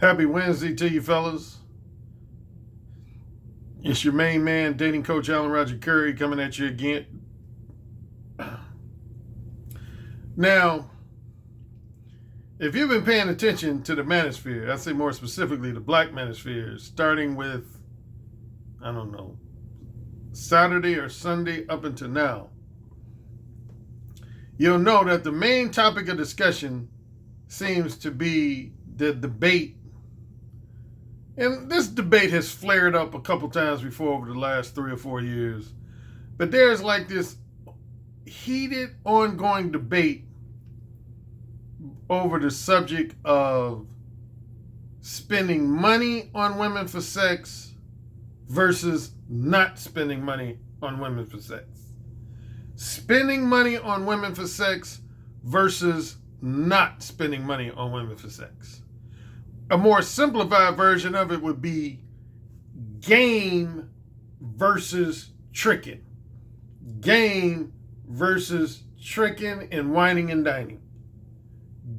Happy Wednesday to you, fellas. It's your main man, dating coach Alan Roger Currie, coming at you again. Now, if you've been paying attention to the manosphere, I say more specifically the black manosphere, starting with, I don't know, Saturday or Sunday up until now, you'll know that the main topic of discussion seems to be the debate. And this debate has flared up a couple times before over the last 3 or 4 years. But there's like this heated, ongoing debate over the subject of spending money on women for sex versus not spending money on women for sex. Spending money on women for sex versus not spending money on women for sex. A more simplified version of it would be game versus tricking. Game versus tricking and whining and dining.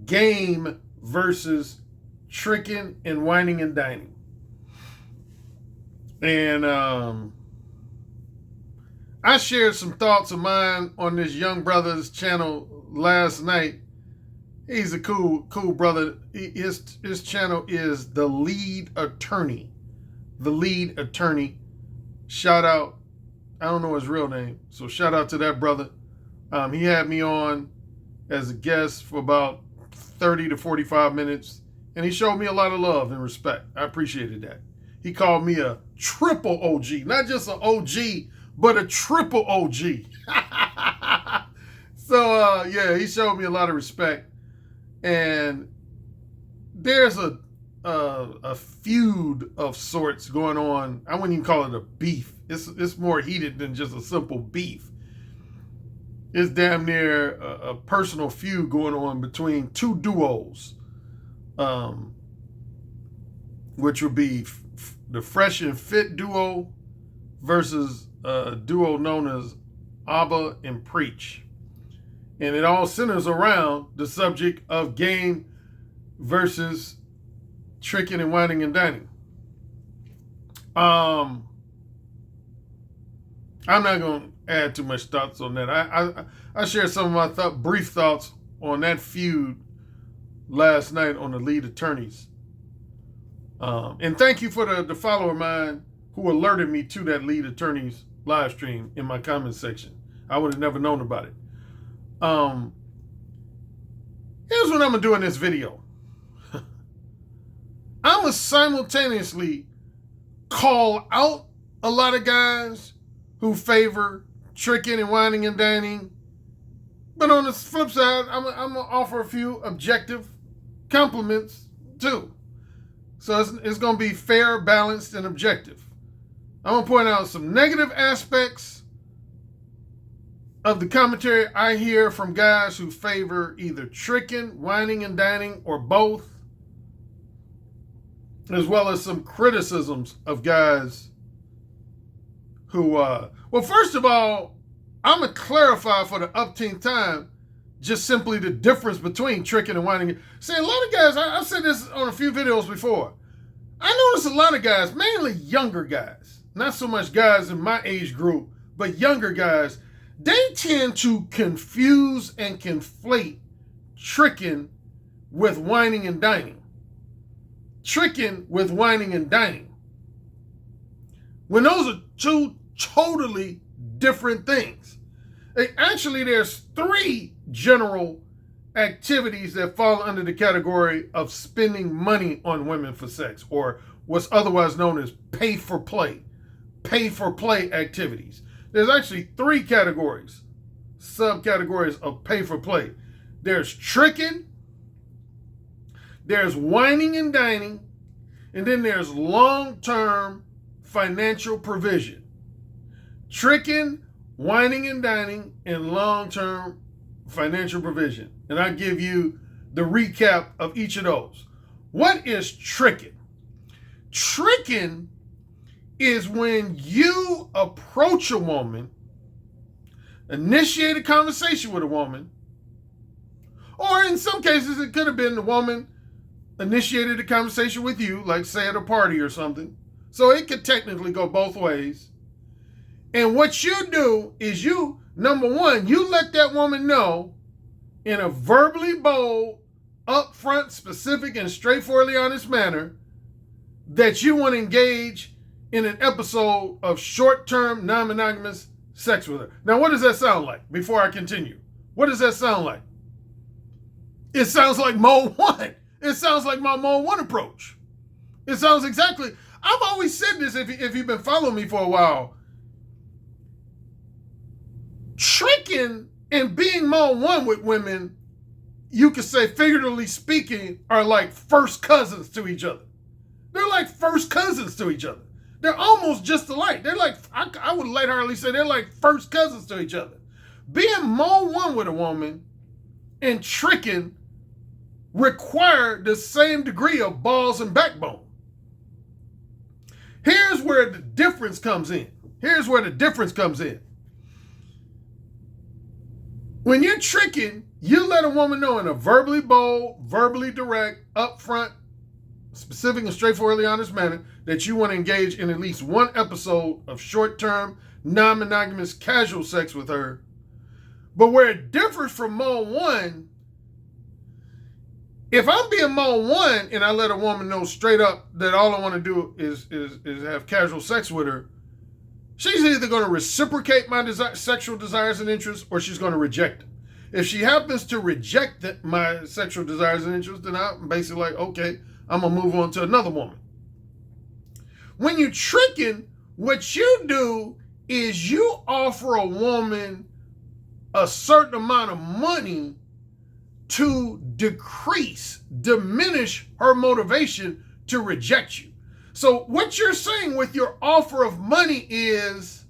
Game versus tricking and whining and dining. And I shared some thoughts of mine on this young brother's channel last night. He's a cool brother. His channel is The Lead Attorney. The Lead Attorney. Shout out. I don't know his real name, so shout out to that brother. He had me on as a guest for about 30 to 45 minutes, and he showed me a lot of love and respect. I appreciated that. He called me a triple OG, not just an OG, but a triple OG. So, yeah, he showed me a lot of respect. And there's a feud of sorts going on. I wouldn't even call it a beef. It's more heated than just a simple beef. It's damn near a personal feud going on between two duos, which would be the Fresh and Fit duo versus a duo known as Abba and Preach. And it all centers around the subject of game versus tricking and whining and dining. I'm not going to add too much thoughts on that. I shared some of my brief thoughts on that feud last night on The Lead Attorneys. And thank you for the follower of mine who alerted me to that Lead Attorneys live stream in my comment section. I would have never known about it. Here's what I'm going to do in this video. I'm going to simultaneously call out a lot of guys who favor tricking and whining and dining. But on the flip side, I'm going to offer a few objective compliments too. So it's going to be fair, balanced, and objective. I'm going to point out some negative aspects of the commentary I hear from guys who favor either tricking, whining, and dining, or both, as well as some criticisms of guys who, well, first of all, I'm going to clarify for the upteenth time just simply the difference between tricking and whining. See, a lot of guys, I've said this on a few videos before, I notice a lot of guys, mainly younger guys, not so much guys in my age group, but younger guys, they tend to confuse and conflate tricking with whining and dining. Tricking with whining and dining. When those are two totally different things. Actually, there's 3 general activities that fall under the category of spending money on women for sex, or what's otherwise known as pay for play. Pay for play activities. There's actually 3 categories, subcategories of pay for play. There's tricking, there's whining and dining, and then there's long-term financial provision. Tricking, whining and dining, and long-term financial provision. And I'll give you the recap of each of those. What is tricking? Tricking is when you approach a woman, initiate a conversation with a woman, or in some cases it could have been the woman initiated a conversation with you, like say at a party or something. So it could technically go both ways. And what you do is number one, you let that woman know in a verbally bold, upfront, specific, and straightforwardly honest manner that you want to engage in an episode of short-term, non-monogamous sex with her. Now, what does that sound like? Before I continue, what does that sound like? It sounds like Mode 1. It sounds like my Mode 1 approach. It sounds exactly... I've always said this if you've been following me for a while. Tricking and being Mode 1 with women, you could say, figuratively speaking, are like first cousins to each other. They're like first cousins to each other. They're almost just alike. They're like, I would lightheartedly say they're like first cousins to each other. Being Mode 1 with a woman and tricking require the same degree of balls and backbone. Here's where the difference comes in. When you're tricking, you let a woman know in a verbally bold, verbally direct, upfront, specific, and straightforwardly honest manner that you want to engage in at least one episode of short-term, non-monogamous, casual sex with her. But where it differs from Mode 1, if I'm being Mode 1 and I let a woman know straight up that all I want to do is have casual sex with her, she's either going to reciprocate my sexual desires and interests or she's going to reject it. If she happens to reject my sexual desires and interests, then I'm basically like, okay, I'm going to move on to another woman. When you're tricking, what you do is you offer a woman a certain amount of money to diminish her motivation to reject you. So what you're saying with your offer of money is,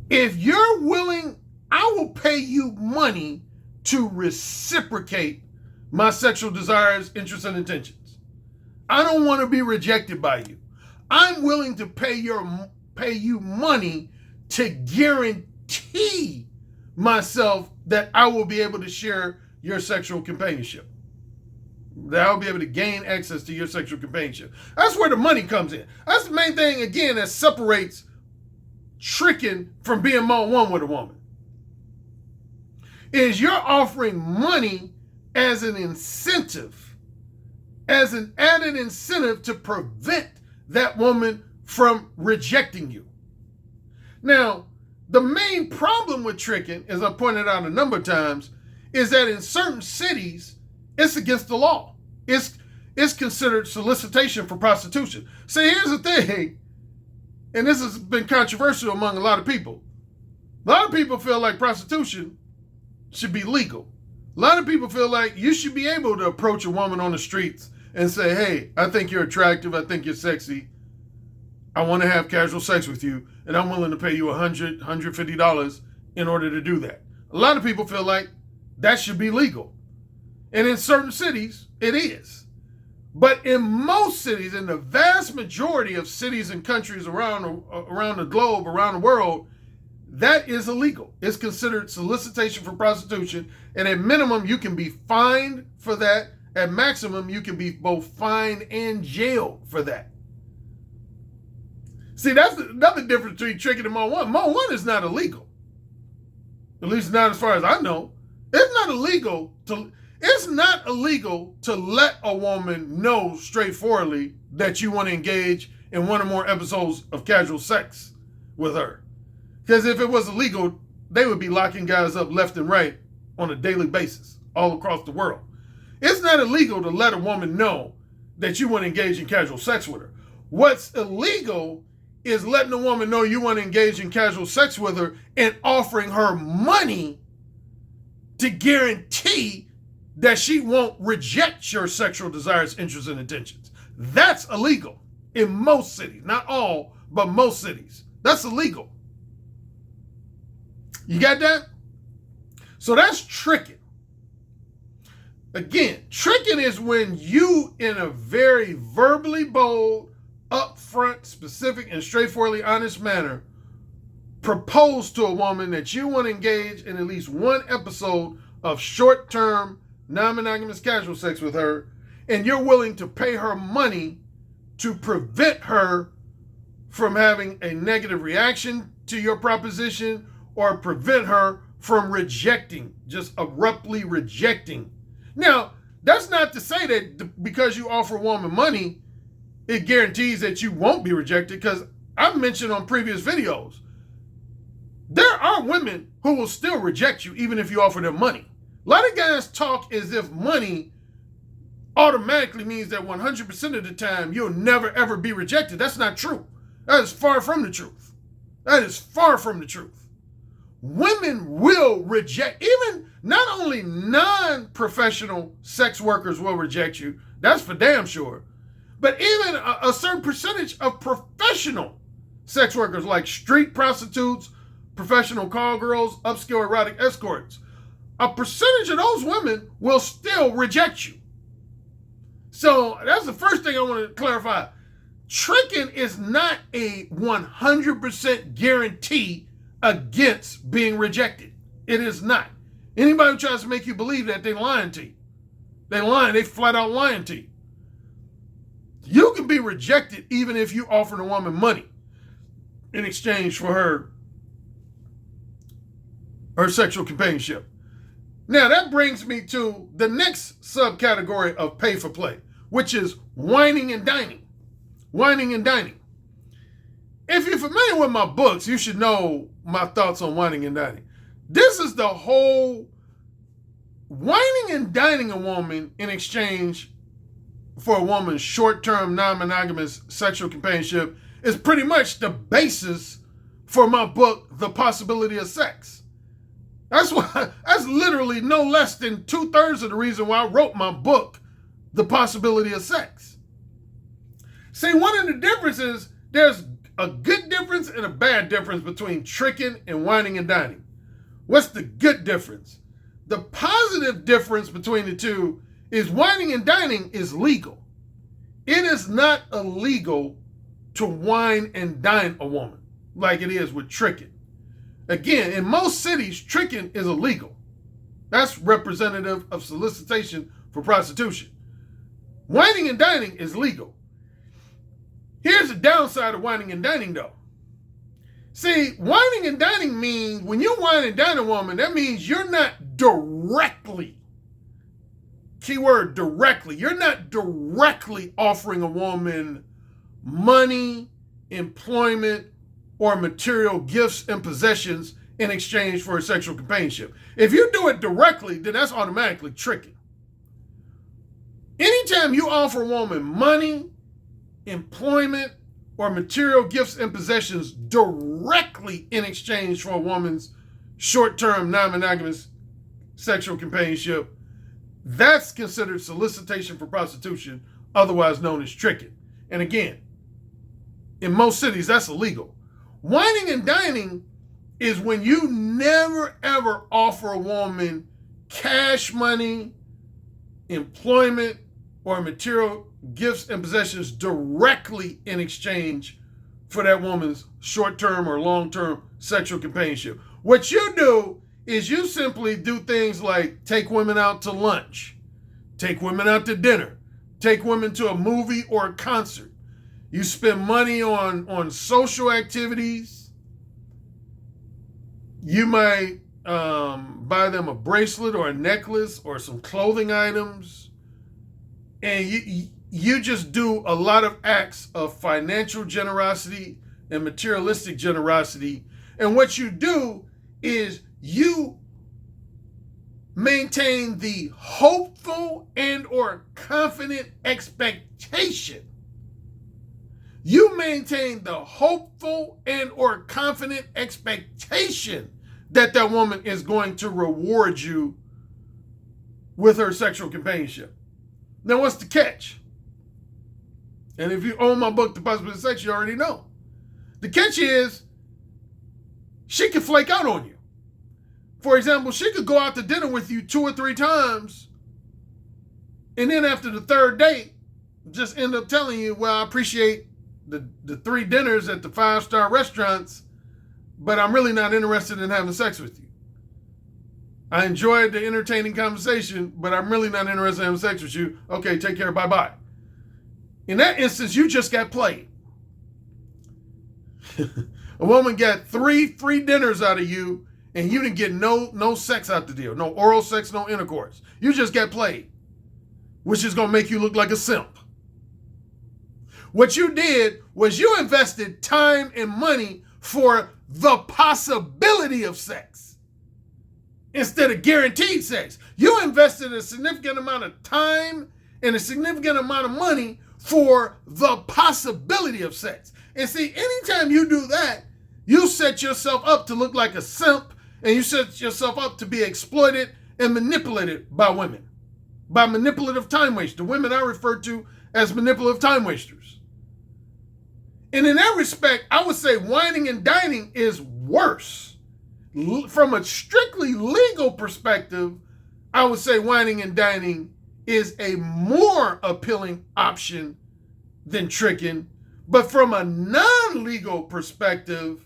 if you're willing, I will pay you money to reciprocate my sexual desires, interests, and intentions. I don't want to be rejected by you. I'm willing to pay you money to guarantee myself that I will be able to share your sexual companionship. That I'll be able to gain access to your sexual companionship. That's where the money comes in. That's the main thing, again, that separates tricking from being Mode 1 with a woman. Is you're offering money as an incentive, as an added incentive to prevent that woman from rejecting you. Now, the main problem with tricking, as I pointed out a number of times, is that in certain cities, it's against the law. It's considered solicitation for prostitution. See, here's the thing, and this has been controversial among a lot of people. A lot of people feel like prostitution should be legal. A lot of people feel like you should be able to approach a woman on the streets and say, hey, I think you're attractive, I think you're sexy, I want to have casual sex with you, and I'm willing to pay you $100, $150 in order to do that. A lot of people feel like that should be legal. And in certain cities, it is. But in most cities, in the vast majority of cities and countries around the globe, around the world, that is illegal. It's considered solicitation for prostitution. And at minimum, you can be fined for that. At maximum, you can be both fined and jailed for that. See, that's another difference between tricking and Mode 1. Mode 1 is not illegal. At least not as far as I know. It's not illegal to let a woman know straightforwardly that you want to engage in one or more episodes of casual sex with her. Because if it was illegal, they would be locking guys up left and right on a daily basis all across the world. It's not illegal to let a woman know that you want to engage in casual sex with her. What's illegal is letting a woman know you want to engage in casual sex with her and offering her money to guarantee that she won't reject your sexual desires, interests, and intentions. That's illegal in most cities. Not all, but most cities. That's illegal. You got that? So that's tricking. Again, tricking is when you, in a very verbally bold, upfront, specific, and straightforwardly honest manner, propose to a woman that you want to engage in at least one episode of short-term, non-monogamous casual sex with her, and you're willing to pay her money to prevent her from having a negative reaction to your proposition or prevent her from rejecting, just abruptly rejecting. Now, that's not to say that because you offer a woman money, it guarantees that you won't be rejected, because I've mentioned on previous videos, there are women who will still reject you even if you offer them money. A lot of guys talk as if money automatically means that 100% of the time you'll never ever be rejected. That's not true. That is far from the truth. That is far from the truth. Women will reject, even not only non-professional sex workers will reject you, that's for damn sure, but even a certain percentage of professional sex workers like street prostitutes, professional call girls, upscale erotic escorts, a percentage of those women will still reject you. So that's the first thing I want to clarify. Tricking is not a 100% guarantee against being rejected. It is not. Anybody who tries to make you believe that, they're lying to you. They're lying. They flat out lying to you. You can be rejected even if you offer a woman money in exchange for her sexual companionship. Now, that brings me to the next subcategory of pay for play, which is whining and dining. Whining and dining. If you're familiar with my books, you should know my thoughts on whining and dining. This is the whole whining and dining a woman in exchange for a woman's short-term non-monogamous sexual companionship is pretty much the basis for my book, The Possibility of Sex. That's literally no less than 2/3 of the reason why I wrote my book, The Possibility of Sex. See, one of the differences, there's a good difference and a bad difference between tricking and whining and dining. What's the good difference? The positive difference between the two is whining and dining is legal. It is not illegal to wine and dine a woman like it is with tricking. Again, in most cities, tricking is illegal. That's representative of solicitation for prostitution. Whining and dining is legal. Here's the downside of whining and dining, though. See, whining and dining means when you wine and dine a woman, that means you're not directly, keyword directly, you're not directly offering a woman money, employment, or material gifts and possessions in exchange for a sexual companionship. If you do it directly, then that's automatically tricking. Anytime you offer a woman money, employment, or material gifts and possessions directly in exchange for a woman's short-term non-monogamous sexual companionship, that's considered solicitation for prostitution, otherwise known as tricking. And again, in most cities, that's illegal. Whining and dining is when you never ever offer a woman cash money, employment, or material gifts and possessions directly in exchange for that woman's short-term or long-term sexual companionship. What you do is you simply do things like take women out to lunch, take women out to dinner, take women to a movie or a concert. You spend money on social activities. You might buy them a bracelet or a necklace or some clothing items. And you just do a lot of acts of financial generosity and materialistic generosity. And what you do is you maintain the hopeful and or confident expectation. You maintain the hopeful and or confident expectation that that woman is going to reward you with her sexual companionship. Now, what's the catch? And if you own my book, The Possibility of Sex, you already know. The catch is she can flake out on you. For example, she could go out to dinner with you 2 or 3 times, and then after the third date, just end up telling you, well, I appreciate the 3 dinners at the 5-star restaurants, but I'm really not interested in having sex with you. I enjoyed the entertaining conversation, but I'm really not interested in having sex with you. Okay, take care, bye-bye. In that instance, you just got played. A woman got three free dinners out of you, and you didn't get no sex out the deal. No oral sex, no intercourse. You just got played, which is going to make you look like a simp. What you did was you invested time and money for the possibility of sex instead of guaranteed sex. You invested a significant amount of time and a significant amount of money for the possibility of sex. And see, anytime you do that, you set yourself up to look like a simp, and you set yourself up to be exploited and manipulated by women, by manipulative time wasters, the women I refer to as manipulative time wasters. And in that respect, I would say whining and dining is worse. From a strictly legal perspective, I would say whining and dining is a more appealing option than tricking. But from a non-legal perspective,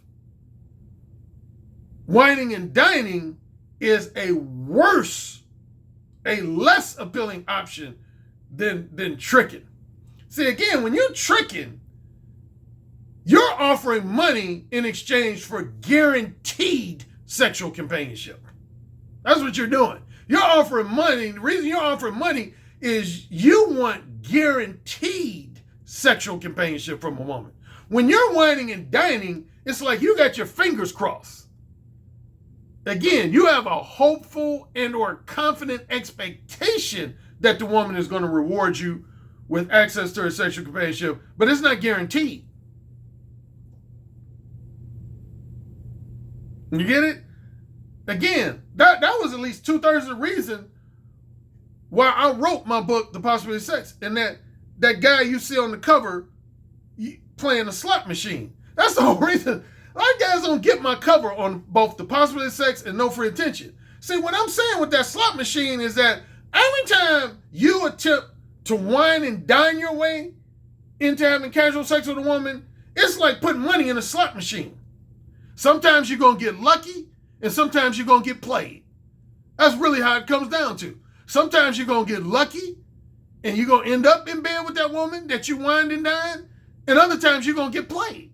whining and dining is a worse, a less appealing option than tricking. See, again, when you're tricking, you're offering money in exchange for guaranteed sexual companionship. That's what you're doing. You're offering money. The reason you're offering money is you want guaranteed sexual companionship from a woman. When you're whining and dining, it's like you got your fingers crossed. Again, you have a hopeful and or confident expectation that the woman is going to reward you with access to her sexual companionship, but it's not guaranteed. You get it? Again, that was at least 2/3 of the reason why I wrote my book, The Possibility of Sex, and that guy you see on the cover playing a slot machine. That's the whole reason. A lot of guys don't get my cover on both The Possibility of Sex and No Free Attention. See, what I'm saying with that slot machine is that every time you attempt to wine and dine your way into having casual sex with a woman, it's like putting money in a slot machine. Sometimes you're going to get lucky, and sometimes you're going to get played. That's really how it comes down to. Sometimes you're going to get lucky, and you're going to end up in bed with that woman that you wined and dined, and other times you're going to get played.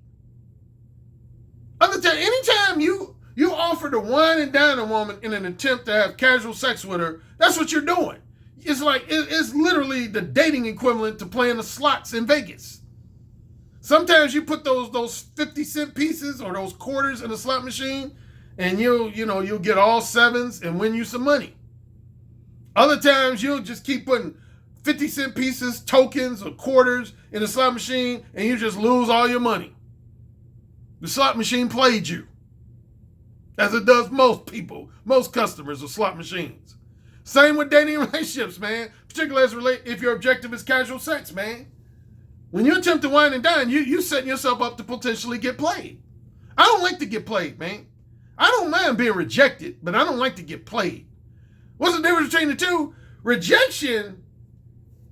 Anytime you offer to wine and dine a woman in an attempt to have casual sex with her, that's what you're doing. It's like, it's literally the dating equivalent to playing the slots in Vegas. Sometimes you put those 50-cent pieces or those quarters in a slot machine, and you'll get all sevens and win you some money. Other times you'll just keep putting 50-cent pieces, tokens, or quarters in the slot machine, and you just lose all your money. The slot machine played you, as it does most people, most customers of slot machines. Same with dating relationships, man. Particularly if your objective is casual sex, man. When you attempt to wine and dine, you setting yourself up to potentially get played. I don't like to get played, man. I don't mind being rejected, but I don't like to get played. What's the difference between the two? Rejection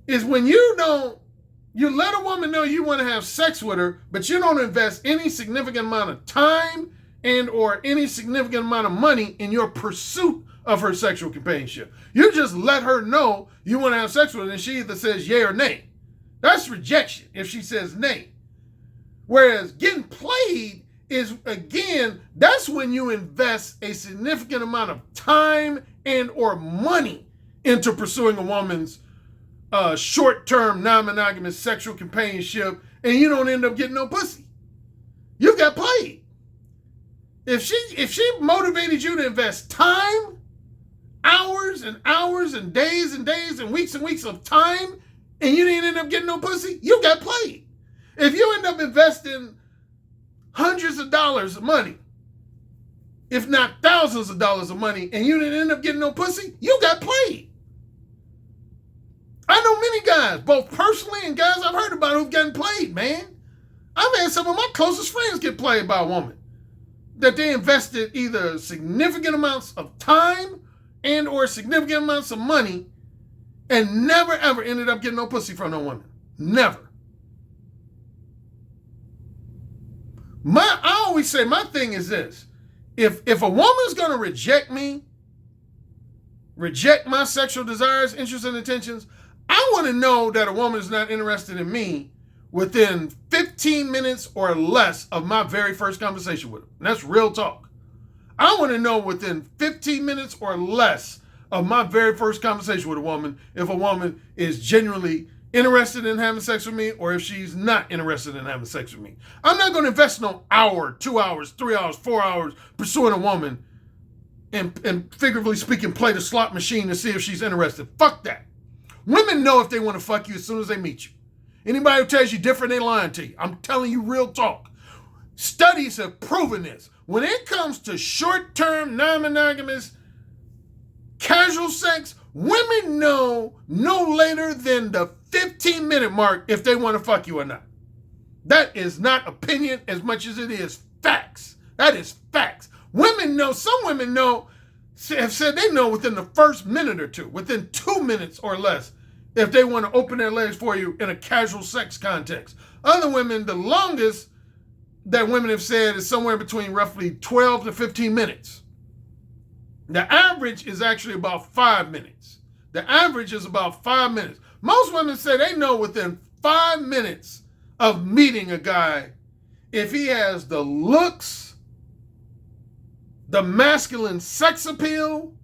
is when you let a woman know you want to have sex with her, but you don't invest any significant amount of time and or any significant amount of money in your pursuit of her sexual companionship. You just let her know you want to have sex with her, and she either says yay or nay. That's rejection if she says nay. Whereas getting played is, again, that's when you invest a significant amount of time and or money into pursuing a woman's short-term, non-monogamous sexual companionship, and you don't end up getting no pussy. You got played. If she motivated you to invest time, hours and hours and days and weeks of time, and you didn't end up getting no pussy, you got played. If you end up investing hundreds of dollars of money, if not thousands of dollars of money, and you didn't end up getting no pussy, you got played. I know many guys, both personally and guys I've heard about who've gotten played, man. I've had some of my closest friends get played by a woman that they invested either significant amounts of time and or significant amounts of money and never, ever ended up getting no pussy from no woman. Never. I always say my thing is this. If a woman's going to reject me reject my sexual desires, interests, and intentions, I want to know that a woman is not interested in me within 15 minutes or less of my very first conversation with her. And that's real talk. I want to know within 15 minutes or less of my very first conversation with a woman if a woman is genuinely interested in having sex with me or if she's not interested in having sex with me. I'm not going to invest no hour, 2 hours, 3 hours, 4 hours pursuing a woman and figuratively speaking, play the slot machine to see if she's interested. Fuck that. Women know if they want to fuck you as soon as they meet you. Anybody who tells you different, they lying to you. I'm telling you real talk. Studies have proven this. When it comes to short-term, non-monogamous, casual sex, women know no later than the 15-minute mark if they want to fuck you or not. That is not opinion as much as it is facts. That is facts. Women know, some women know, have said they know within the first minute or two, within 2 minutes or less, if they want to open their legs for you in a casual sex context. Other women, the longest that women have said is somewhere between roughly 12 to 15 minutes. The average is actually about 5 minutes. The average is about 5 minutes. Most women say they know within 5 minutes of meeting a guy if he has the looks, the masculine sex appeal,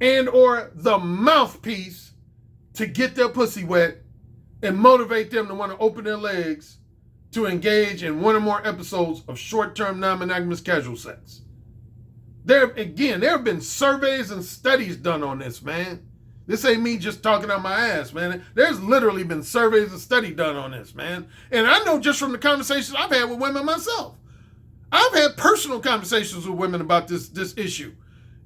and or the mouthpiece to get their pussy wet and motivate them to want to open their legs to engage in one or more episodes of short-term non-monogamous casual sex. There have been surveys and studies done on this, man. This ain't me just talking out my ass, man. There's literally been surveys and study done on this, man. And I know just from the conversations I've had with women myself. I've had personal conversations with women about this issue.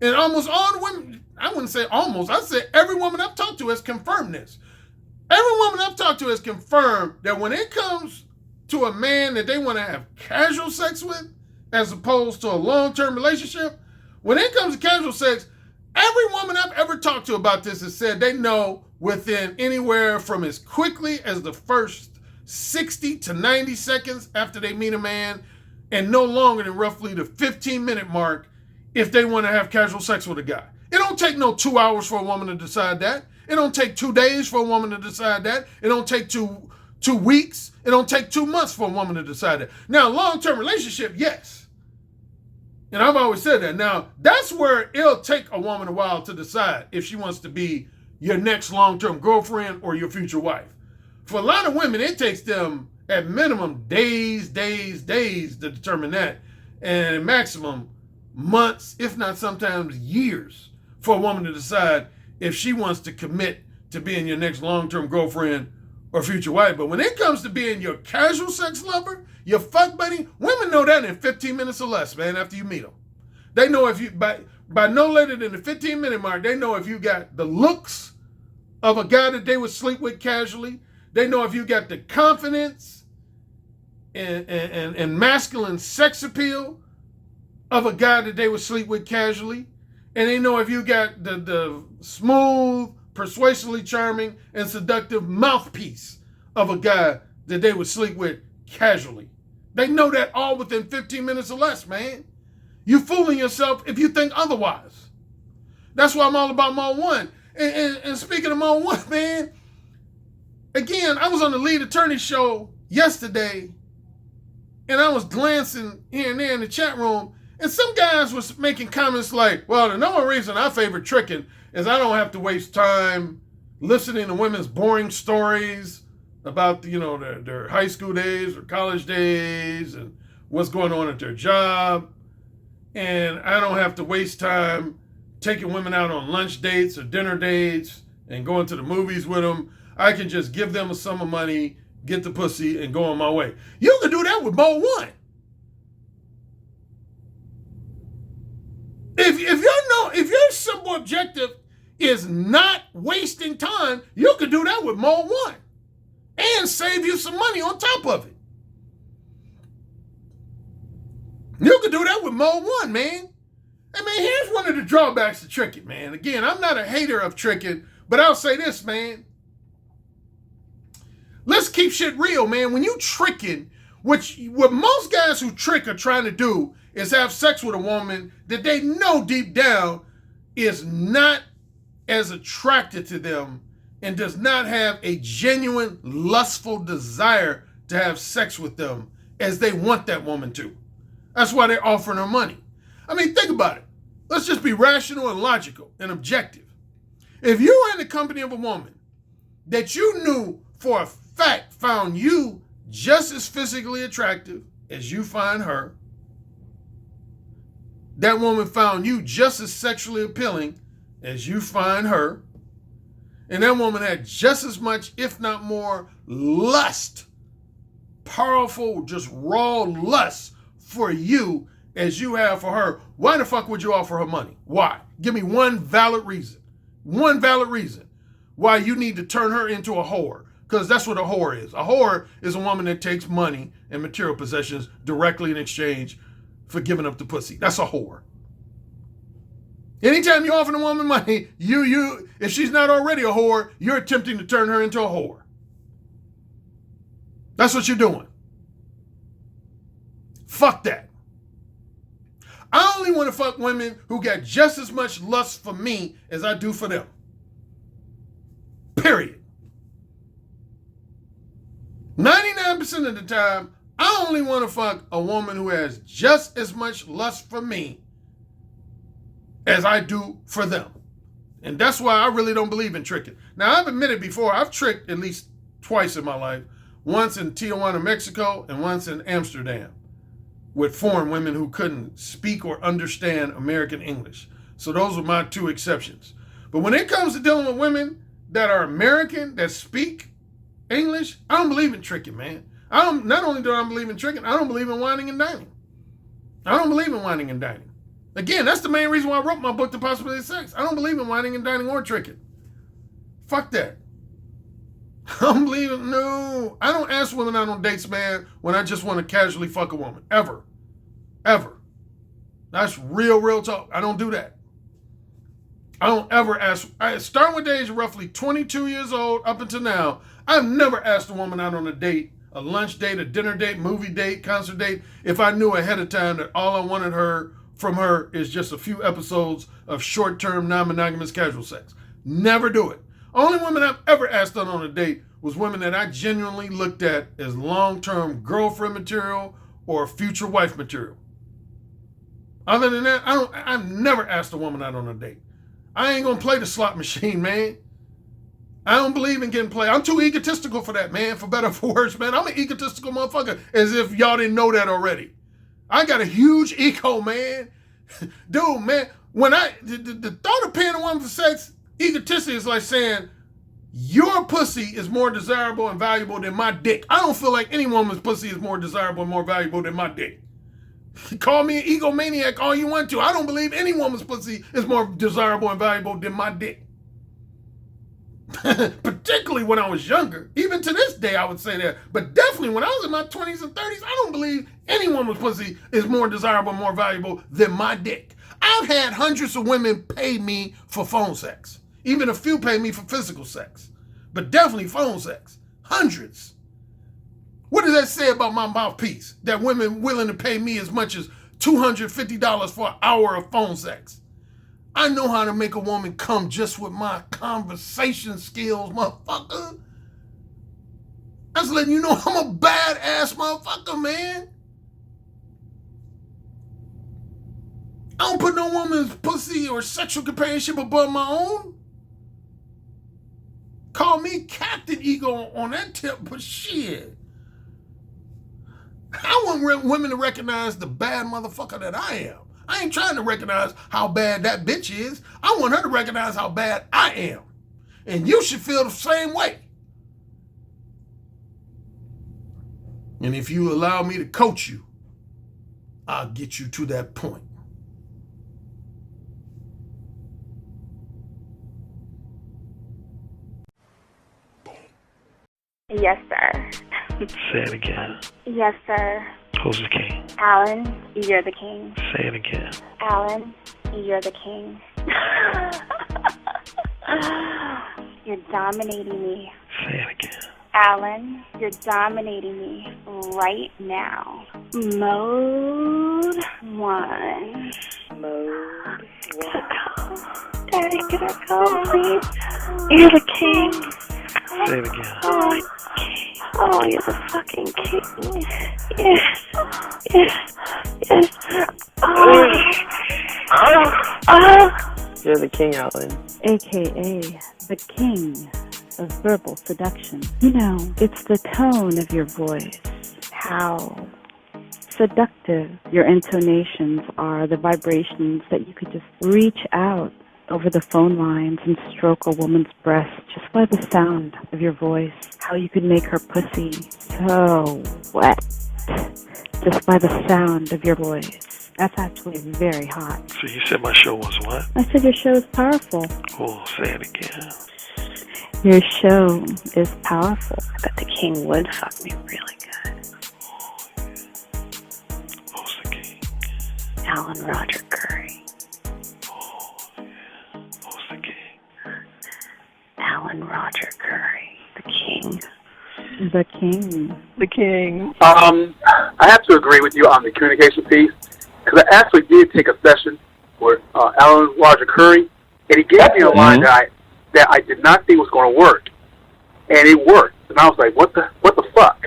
And almost all the women, I wouldn't say almost, I'd say every woman I've talked to has confirmed this. Every woman I've talked to has confirmed that when it comes to a man that they want to have casual sex with, as opposed to a long-term relationship, when it comes to casual sex, every woman I've ever talked to about this has said they know within anywhere from as quickly as the first 60 to 90 seconds after they meet a man, and no longer than roughly the 15-minute mark if they want to have casual sex with a guy. It don't take no 2 hours for a woman to decide that. It don't take 2 days for a woman to decide that. It don't take two weeks. It don't take 2 months for a woman to decide that. Now, long-term relationship, yes. And I've always said that. Now, that's where it'll take a woman a while to decide if she wants to be your next long-term girlfriend or your future wife. For a lot of women, it takes them at minimum days to determine that. And at maximum months, if not sometimes years, for a woman to decide if she wants to commit to being your next long-term girlfriend or future wife. But when it comes to being your casual sex lover, your fuck buddy, women know that in 15 minutes or less, man, after you meet them. They know if you, by no later than the 15-minute mark, they know if you got the looks of a guy that they would sleep with casually. They know if you got the confidence and masculine sex appeal of a guy that they would sleep with casually. And they know if you got the smooth, persuasively charming, and seductive mouthpiece of a guy that they would sleep with casually. They know that all within 15 minutes or less, man. You fooling yourself if you think otherwise. That's why I'm all about Mode 1. And speaking of Mode 1, man, again, I was on the lead attorney show yesterday, and I was glancing here and there in the chat room, and some guys was making comments like, well, the number one reason I favor Trickin is I don't have to waste time listening to women's boring stories about, their high school days or college days and what's going on at their job. And I don't have to waste time taking women out on lunch dates or dinner dates and going to the movies with them. I can just give them a sum of money, get the pussy, and go on my way. You can do that with Mode 1. If your simple objective is not wasting time, you can do that with Mode 1 and save you some money on top of it. You can do that with Mode 1, man. I mean, here's one of the drawbacks to Trickin, man. Again, I'm not a hater of Trickin, but I'll say this, man. Let's keep shit real, man. When you tricking, what most guys who trick are trying to do is have sex with a woman that they know deep down is not as attracted to them and does not have a genuine lustful desire to have sex with them as they want that woman to. That's why they're offering her money. I mean, think about it. Let's just be rational and logical and objective. If you were in the company of a woman that you knew for a fact found you just as physically attractive as you find her, that woman found you just as sexually appealing as you find her, and that woman had just as much, if not more, lust, powerful, just raw lust for you as you have for her, why the fuck would you offer her money? Why? Give me one valid reason. One valid reason why you need to turn her into a whore. Because that's what a whore is. A whore is a woman that takes money and material possessions directly in exchange for giving up the pussy. That's a whore. Anytime you offer a woman money, if she's not already a whore, you're attempting to turn her into a whore. That's what you're doing. Fuck that. I only want to fuck women who got just as much lust for me as I do for them. Period. 99% of the time, I only want to fuck a woman who has just as much lust for me as I do for them. And that's why I really don't believe in tricking. Now, I've admitted before, I've tricked at least twice in my life. Once in Tijuana, Mexico, and once in Amsterdam with foreign women who couldn't speak or understand American English. So those are my two exceptions. But when it comes to dealing with women that are American, that speak English, I don't believe in tricking, man. Not only do I believe in tricking, I don't believe in whining and dining. I don't believe in whining and dining. Again, that's the main reason why I wrote my book, The Possibility of Sex. I don't believe in whining and dining or tricking. Fuck that. I don't believe it. No. I don't ask women out on dates, man, when I just want to casually fuck a woman. Ever. Ever. That's real talk. I don't do that. I don't ever ask. Starting with the age of roughly 22 years old up until now, I've never asked a woman out on a date, a lunch date, a dinner date, movie date, concert date, if I knew ahead of time that all I wanted from her is just a few episodes of short-term, non-monogamous casual sex. Never do it. Only women I've ever asked out on a date was women that I genuinely looked at as long-term girlfriend material or future wife material. Other than that, I've never asked a woman out on a date. I ain't gonna play the slot machine, man. I don't believe in getting played. I'm too egotistical for that, man, for better or for worse, man. I'm an egotistical motherfucker, as if y'all didn't know that already. I got a huge ego, man. Dude, man, when the thought of paying a woman for sex, egotistic is like saying, your pussy is more desirable and valuable than my dick. I don't feel like any woman's pussy is more desirable and more valuable than my dick. Call me an egomaniac all you want to. I don't believe any woman's pussy is more desirable and valuable than my dick. Particularly when I was younger. Even to this day, I would say that. But definitely when I was in my 20s and 30s, I don't believe any woman's pussy is more desirable and more valuable than my dick. I've had hundreds of women pay me for phone sex. Even a few pay me for physical sex. But definitely phone sex. Hundreds. What does that say about my mouthpiece? That women willing to pay me as much as $250 for an hour of phone sex. I know how to make a woman come just with my conversation skills, motherfucker. That's letting you know I'm a badass motherfucker, man. I don't put no woman's pussy or sexual companionship above my own. Call me Captain Ego on that tip, but shit. I want women to recognize the bad motherfucker that I am. I ain't trying to recognize how bad that bitch is. I want her to recognize how bad I am. And you should feel the same way. And if you allow me to coach you, I'll get you to that point. Yes, sir. Say it again. Yes, sir. Who's the king? Alan, you're the king. Say it again. Alan, you're the king. You're dominating me. Say it again. Alan, you're dominating me right now. Mode 1. Mode 1. make it or go, please. You're the king. Say it again. Oh, you're the fucking king. Yes. Yes. You're the king, Alan. AKA the king of verbal seduction. You know, it's the tone of your voice, how seductive your intonations are, the vibrations that you could just reach out over the phone lines and stroke a woman's breast just by the sound of your voice, how you could make her pussy so wet just by the sound of your voice. That's actually very hot. So you said my show was what? I said your show is powerful. Oh, say it again. Your show is powerful. I bet the king would fuck me really good. Who's the king? Alan Roger Currie. Who's the king? Alan Roger Currie. The king. The king. The king. I have to agree with you on the communication piece, because I actually did take a session with Alan Roger Currie, and he gave me a line that I did not think was going to work, and it worked. And I was like, what the fuck?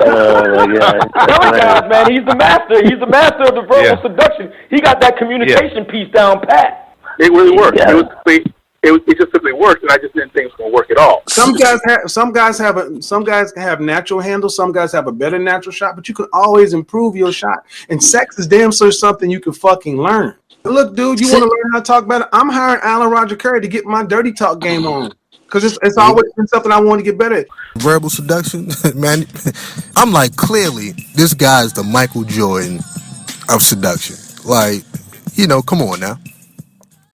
Oh my God! Guys, man, he's the master. He's the master of the verbal seduction. He got that communication piece down pat. It really worked. Yeah. It just simply worked, and I just didn't think it was going to work at all. Some guys have natural handles. Some guys have a better natural shot, but you can always improve your shot. And sex is damn sure something you can fucking learn. Look, dude, you want to learn how to talk better? I'm hiring Alan Roger Currie to get my dirty talk game on, because it's always been something I want to get better at. Verbal seduction, man. I'm like, clearly, this guy is the Michael Jordan of seduction. Like, you know, come on now.